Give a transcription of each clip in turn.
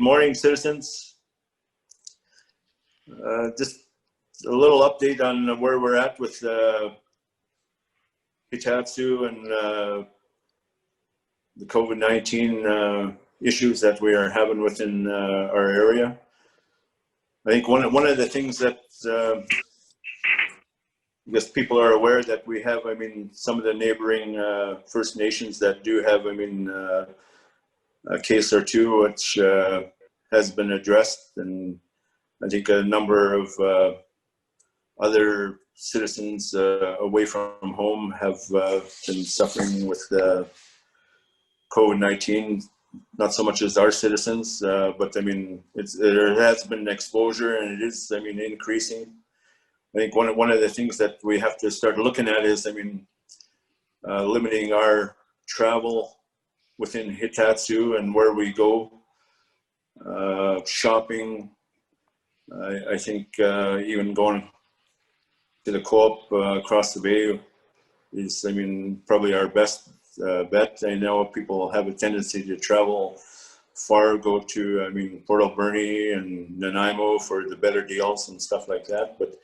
Good morning, citizens. Just a little update on where we're at with Hitatsu and the COVID-19 issues that we are having within our area. I think one of the things that I guess people are aware that we have, some of the neighboring First Nations that do have, a case or two which has been addressed, and I think a number of other citizens away from home have been suffering with COVID-19. Not so much as our citizens, but there has been exposure, and it is, increasing. I think one of the things that we have to start looking at is, limiting our travel within Hitatsu and where we go, shopping. I think even going to the co-op across the bay is, probably our best bet. I know people have a tendency to travel far, go to, Port Alberni and Nanaimo for the better deals and stuff like that. But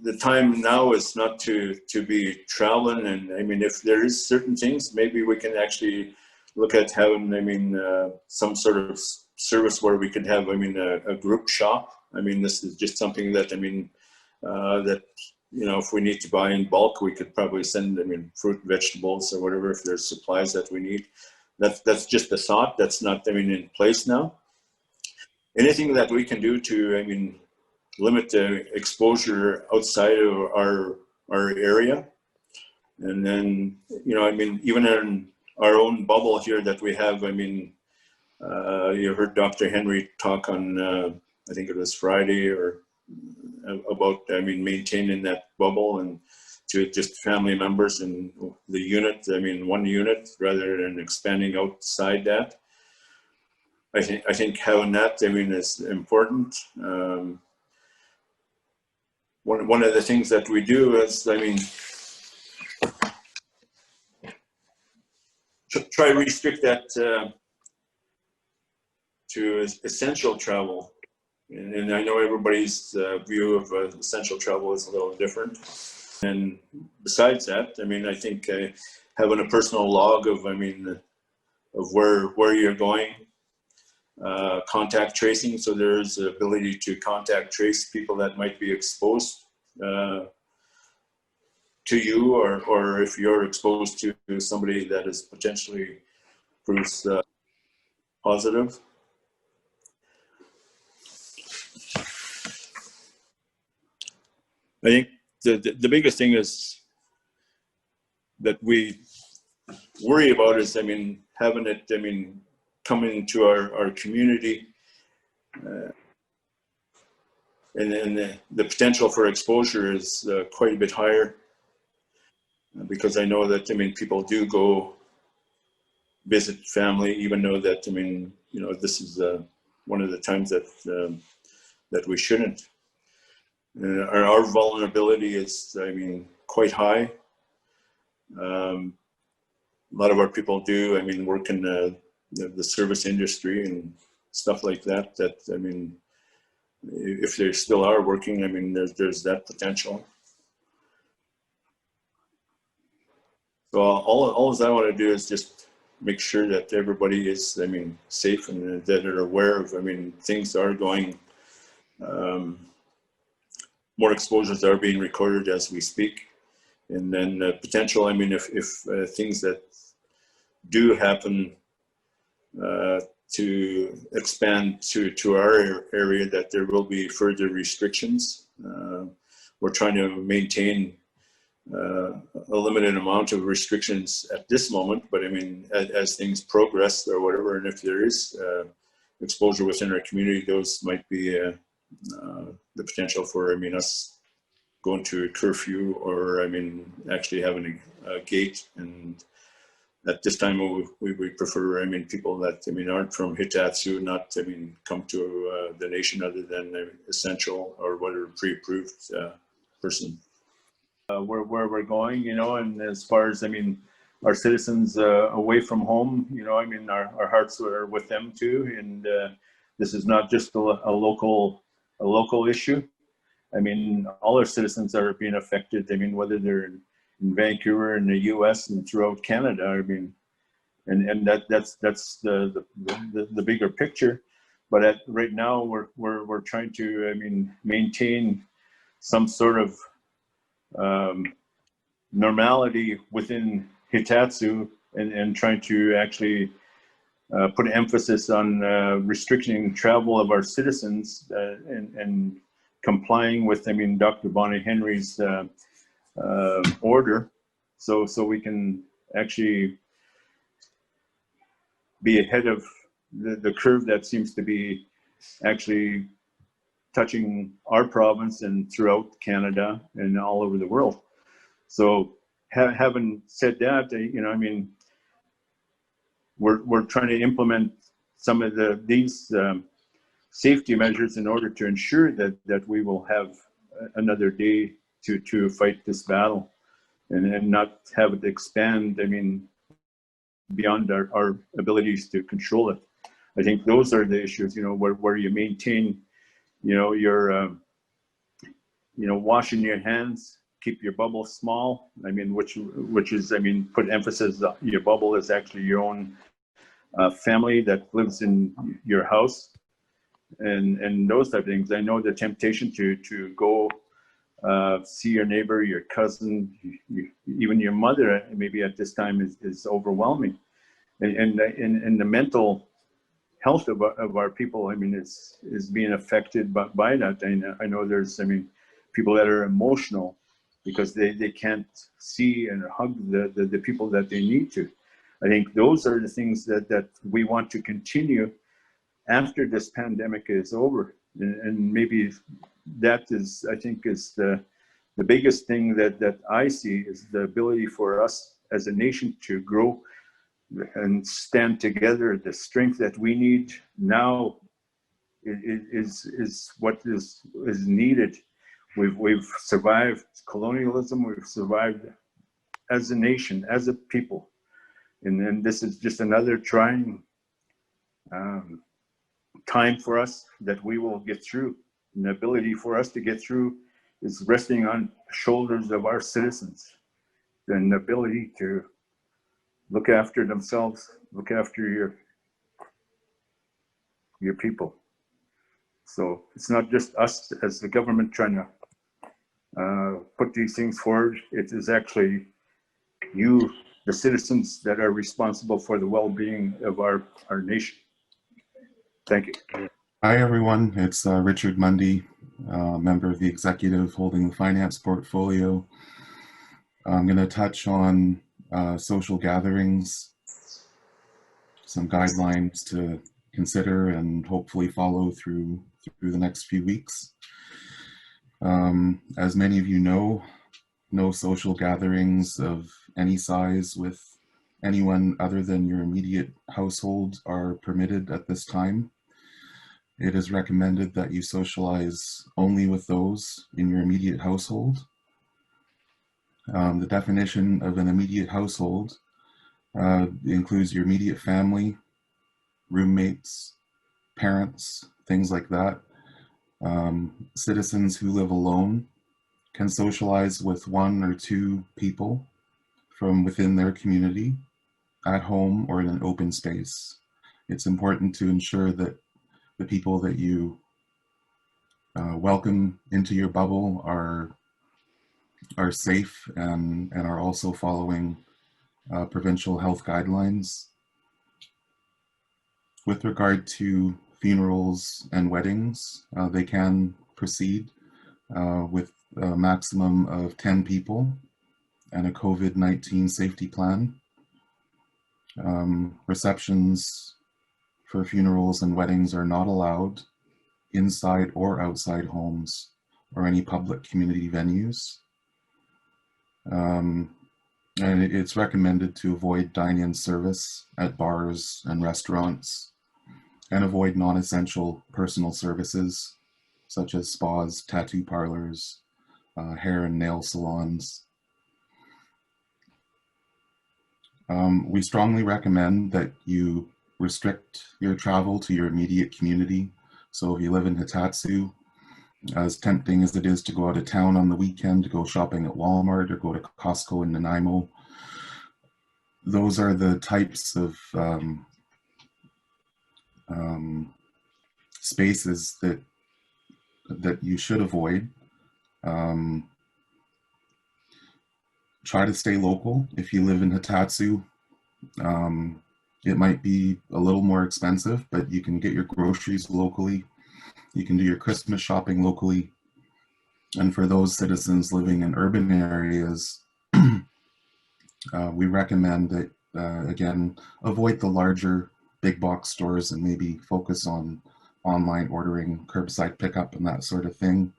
the time now is not to be traveling, and if there is certain things, maybe we can actually look at having some sort of service where we could have a group shop. This is just something that that if we need to buy in bulk, we could probably send fruit, vegetables, or whatever, if there's supplies that we need. That's just a thought. That's not in place now. Anything that we can do to limit the exposure outside of our area, and then even in our own bubble here that we have. You heard Dr. Henry talk on I think it was Friday, or about maintaining that bubble and to just family members and the unit. One unit rather than expanding outside that. I think having that is important. One of the things that we do is, try to restrict that to essential travel. And I know everybody's view of essential travel is a little different. And besides that, I think having a personal log of, of where you're going, contact tracing, so there's the ability to contact trace people that might be exposed to you, or if you're exposed to somebody that is potentially proves positive. I think the biggest thing is that we worry about is, having it, coming into our community, and then the potential for exposure is quite a bit higher, because I know that people do go visit family, even though that this is one of the times that that we shouldn't. Our vulnerability is quite high. A lot of our people do work in the service industry and stuff like that. If they still are working, there's that potential. So all I want to do is just make sure that everybody is safe, and that are aware of things are going. More exposures are being recorded as we speak, and then potential. If things that do happen to expand to our area, that there will be further restrictions. We're trying to maintain a limited amount of restrictions at this moment, but as things progress or whatever, and if there is exposure within our community, those might be the potential for us going to a curfew, or actually having a gate. And at this time we prefer people that aren't from Hitatsu not come to the nation other than essential or whatever pre-approved person. Where we're going, and as far as our citizens away from home. You know, I mean, our hearts are with them too, and this is not just a local issue. I mean, all our citizens are being affected. I mean, whether they're in Vancouver, in the U.S., and throughout Canada. I mean, and that's the bigger picture. But right now, we're trying to, I mean, maintain some sort of normality within Hitatsu, and trying to actually put emphasis on restricting travel of our citizens and complying with, I mean, Dr. Bonnie Henry's order, so we can actually be ahead of the curve that seems to be actually touching our province and throughout Canada and all over the world. So having said that, you know, I mean, we're trying to implement some of these safety measures in order to ensure that we will have another day to fight this battle, and not have it expand, I mean, beyond our abilities to control it. I think those are the issues, you know, where you maintain, you know, your, you know, washing your hands, keep your bubble small. I mean, which is, I mean, put emphasis on your bubble is actually your own family that lives in your house, and those type of things. I know the temptation to go see your neighbor, your cousin, even your mother, maybe at this time is overwhelming, and the mental health of our people, I mean, is being affected by that. And I know there's, I mean, people that are emotional because they can't see and hug the people that they need to. I think those are the things that we want to continue after this pandemic is over, and maybe that is, I think, is the biggest thing that I see, is the ability for us as a nation to grow and stand together. The strength that we need now is what is needed. We've survived colonialism. We've survived as a nation, as a people, and then this is just another trying time for us that we will get through. And the ability for us to get through is resting on shoulders of our citizens, and the ability to look after themselves, look after your people. So it's not just us as the government trying to put these things forward. It is actually you, the citizens, that are responsible for the well-being of our nation. Thank you. Hi, everyone. It's Richard Mundy, member of the executive holding the finance portfolio. I'm going to touch on social gatherings, some guidelines to consider and hopefully follow through the next few weeks. As many of you know, no social gatherings of any size with anyone other than your immediate household are permitted at this time. It is recommended that you socialize only with those in your immediate household. The definition of an immediate household includes your immediate family, roommates, parents, things like that. Citizens who live alone can socialize with one or two people from within their community, at home or in an open space. It's important to ensure that the people that you welcome into your bubble are safe and are also following provincial health guidelines. With regard to funerals and weddings, they can proceed with a maximum of 10 people and a COVID-19 safety plan. Receptions for funerals and weddings are not allowed inside or outside homes or any public community venues. And it's recommended to avoid dine-in service at bars and restaurants, and avoid non-essential personal services such as spas, tattoo parlors, hair and nail salons. We strongly recommend that you restrict your travel to your immediate community. So if you live in Hitatsu, as tempting as it is to go out of town on the weekend, to go shopping at Walmart or go to Costco in Nanaimo, those are the types of spaces that you should avoid. Try to stay local. If you live in Hitatsu, it might be a little more expensive, but you can get your groceries locally. You can do your Christmas shopping locally. And for those citizens living in urban areas, we recommend that, again, avoid the larger big box stores and maybe focus on online ordering, curbside pickup, and that sort of thing.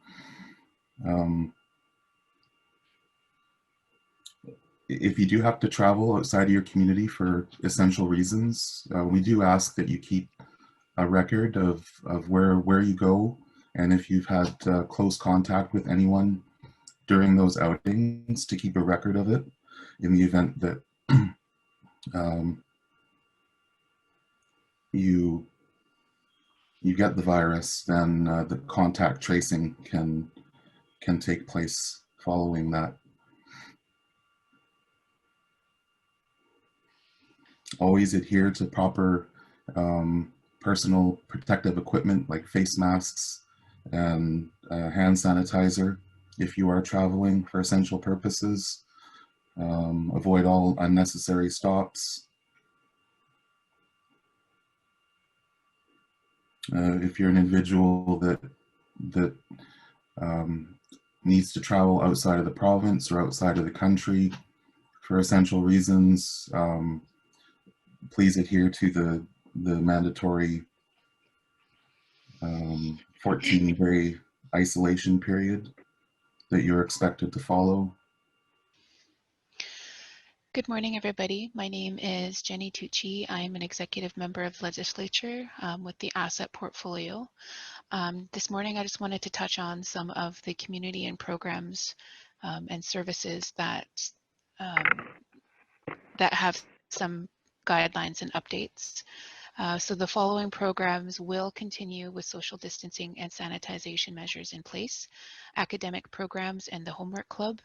If you do have to travel outside of your community for essential reasons, we do ask that you keep a record of where you go, and if you've had close contact with anyone during those outings, to keep a record of it in the event that you get the virus. Then the contact tracing can take place following that. Always adhere to proper personal protective equipment like face masks and hand sanitizer if you are traveling for essential purposes. Avoid all unnecessary stops. If you're an individual that needs to travel outside of the province or outside of the country for essential reasons, please adhere to the mandatory 14-day isolation period that you're expected to follow. Good morning, everybody. My name is Jenny Tucci. I'm an executive member of legislature with the asset portfolio. This morning, I just wanted to touch on some of the community and programs and services that have some guidelines and updates. So the following programs will continue with social distancing and sanitization measures in place: academic programs and the homework club,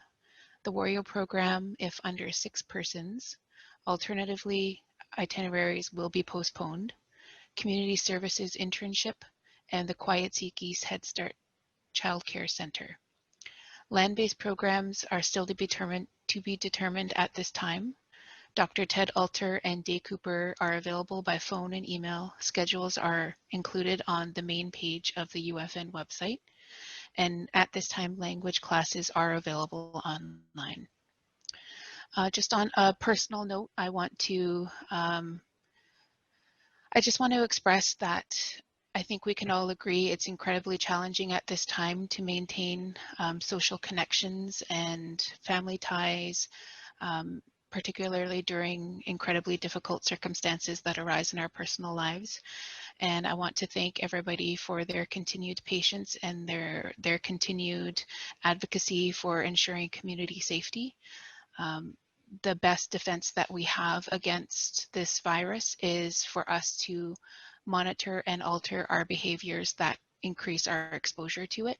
the Warrior program if under 6 persons. Alternatively, itineraries will be postponed, community services internship, and the Quiet Sea Geese Head Start Child Care Center. Land-based programs are still to be determined at this time. Dr. Ted Alter and Day Cooper are available by phone and email. Schedules are included on the main page of the UFN website. And at this time, language classes are available online. Just on a personal note, I just want to express that I think we can all agree it's incredibly challenging at this time to maintain social connections and family ties, particularly during incredibly difficult circumstances that arise in our personal lives. And I want to thank everybody for their continued patience and their continued advocacy for ensuring community safety. The best defense that we have against this virus is for us to monitor and alter our behaviors that increase our exposure to it.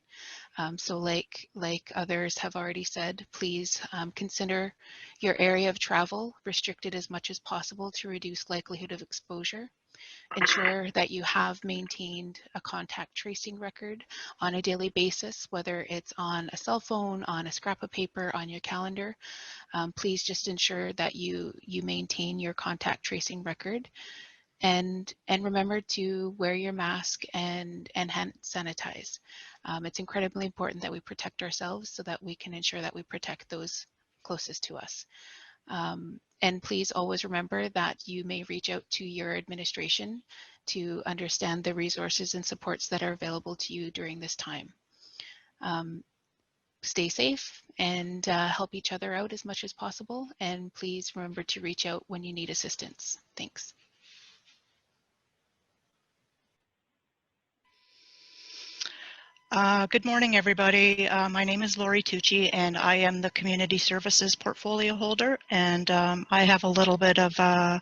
So like others have already said, please consider your area of travel restricted as much as possible to reduce likelihood of exposure. Ensure that you have maintained a contact tracing record on a daily basis, whether it's on a cell phone, on a scrap of paper, on your calendar. Please just ensure that you maintain your contact tracing record. And remember to wear your mask and hand sanitize. It's incredibly important that we protect ourselves so that we can ensure that we protect those closest to us. And please always remember that you may reach out to your administration to understand the resources and supports that are available to you during this time. Stay safe and help each other out as much as possible. And please remember to reach out when you need assistance. Thanks. Good morning, everybody. My name is Lori Tucci, and I am the Community Services Portfolio Holder, and I have a little bit of an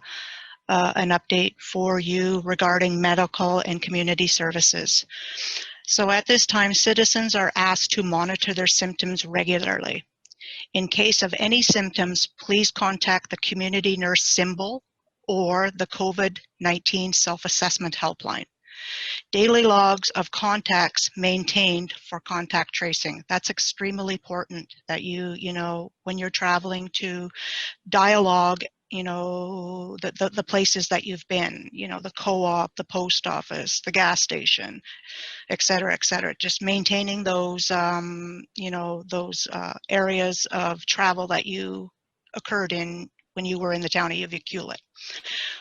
update for you regarding medical and community services. So at this time, citizens are asked to monitor their symptoms regularly. In case of any symptoms, please contact the community nurse symbol or the COVID-19 self-assessment helpline. Daily logs of contacts maintained for contact tracing. That's extremely important that you know, when you're traveling to dialogue, you know, the places that you've been, you know, the co-op, the post office, the gas station, et cetera, just maintaining those, you know, those areas of travel that you occurred in when you were in the town of Yuułuʔił̱ath.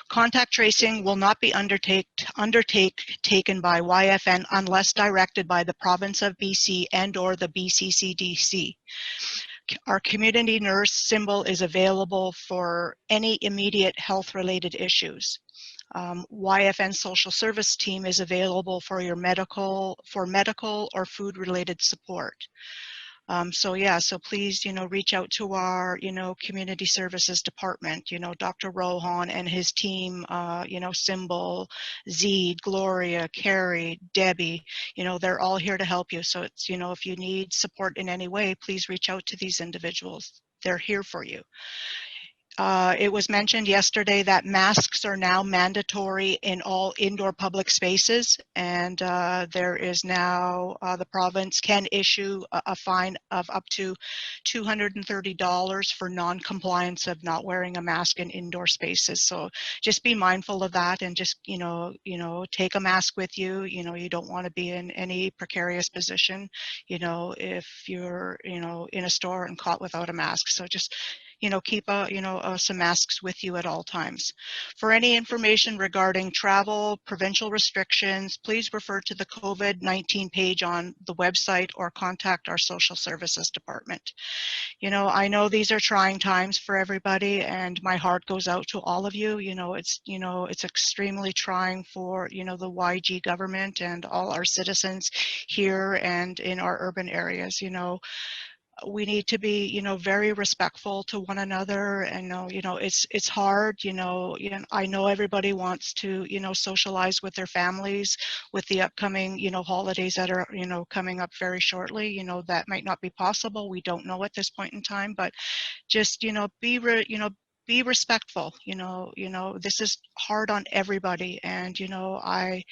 Contact tracing will not be undertaken by YFN unless directed by the province of BC and or the BCCDC. Our community nurse symbol is available for any immediate health-related issues. YFN social service team is available for your medical or food-related support. So yeah, so please, you know, reach out to our, you know, community services department, you know, Dr. Rohan and his team, you know, Symbol, Zeed, Gloria, Carrie, Debbie, you know, they're all here to help you. So it's, you know, if you need support in any way, please reach out to these individuals. They're here for you. It was mentioned yesterday that masks are now mandatory in all indoor public spaces, and there is now, the province can issue a fine of up to $230 for non-compliance of not wearing a mask in indoor spaces. So just be mindful of that, and just, you know, take a mask with you. You know, you don't want to be in any precarious position, you know, if you're, you know, in a store and caught without a mask. So just, you know, keep some masks with you at all times. For any information regarding travel, provincial restrictions, please refer to the COVID-19 page on the website or contact our social services department. You know, I know these are trying times for everybody, and my heart goes out to all of you. You know, it's extremely trying for, you know, the YG government and all our citizens here and in our urban areas. You know, we need to be, you know, very respectful to one another. And you know, it's hard, you know, I know everybody wants to, you know, socialize with their families with the upcoming, you know, holidays that are, you know, coming up very shortly. You know, that might not be possible. We don't know at this point in time, but just, you know, be respectful. You know, this is hard on everybody, and you know, I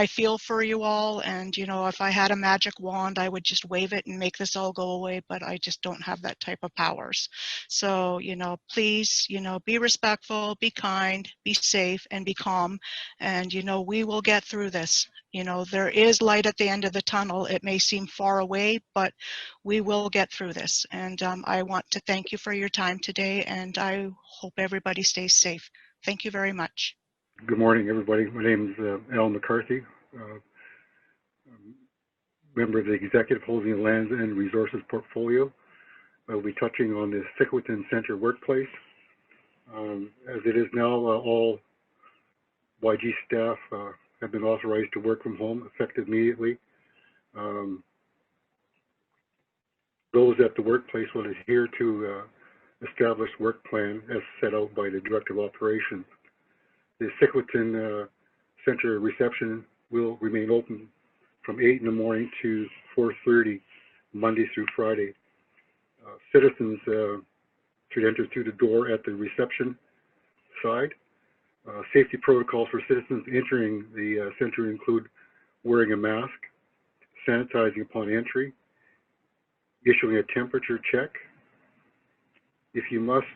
feel for you all, and you know, if I had a magic wand, I would just wave it and make this all go away, but I just don't have that type of powers. So, you know, please, you know, be respectful, be kind, be safe, and be calm, and you know, we will get through this. You know, there is light at the end of the tunnel. It may seem far away, but we will get through this. And I want to thank you for your time today, and I hope everybody stays safe. Thank you very much. Good morning, everybody. My name is Al McCarthy, member of the Executive Holding the Lands and Resources Portfolio. I'll be touching on the Yuułuʔiw̱ Center workplace. As it is now, all YG staff have been authorized to work from home effective immediately. Those at the workplace will adhere to established work plan as set out by the Director of Operations. The Yuułuʔiw̱ Center reception will remain open from 8 in the morning to 4:30, Monday through Friday. Citizens should enter through the door at the reception side. Safety protocols for citizens entering the center include wearing a mask, sanitizing upon entry, issuing a temperature check. If you must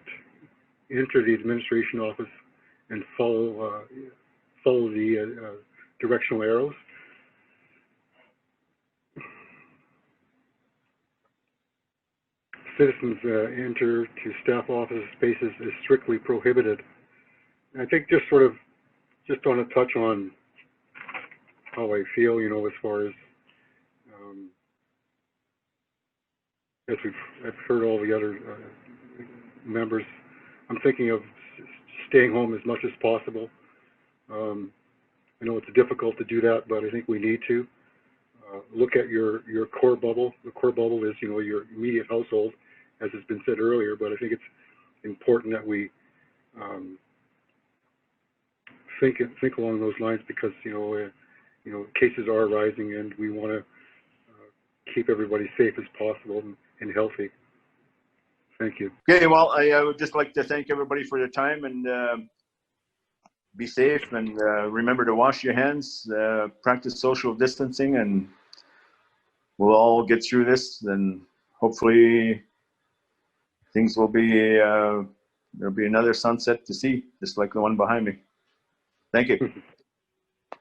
enter the administration office and follow the directional arrows. Citizens enter to staff office spaces is strictly prohibited. And I think just want to touch on how I feel, you know, as far as I've heard all the other members. I'm thinking of staying home as much as possible. I know it's difficult to do that, but I think we need to. look at your core bubble. The core bubble is, your immediate household, as has been said earlier, but I think it's important that we think along those lines, because cases are rising, and we want to keep everybody safe as possible and healthy. Thank you. Okay, well, I would just like to thank everybody for their time, and be safe, and remember to wash your hands, practice social distancing, and we'll all get through this. And hopefully things will be, there'll be another sunset to see, just like the one behind me. Thank you.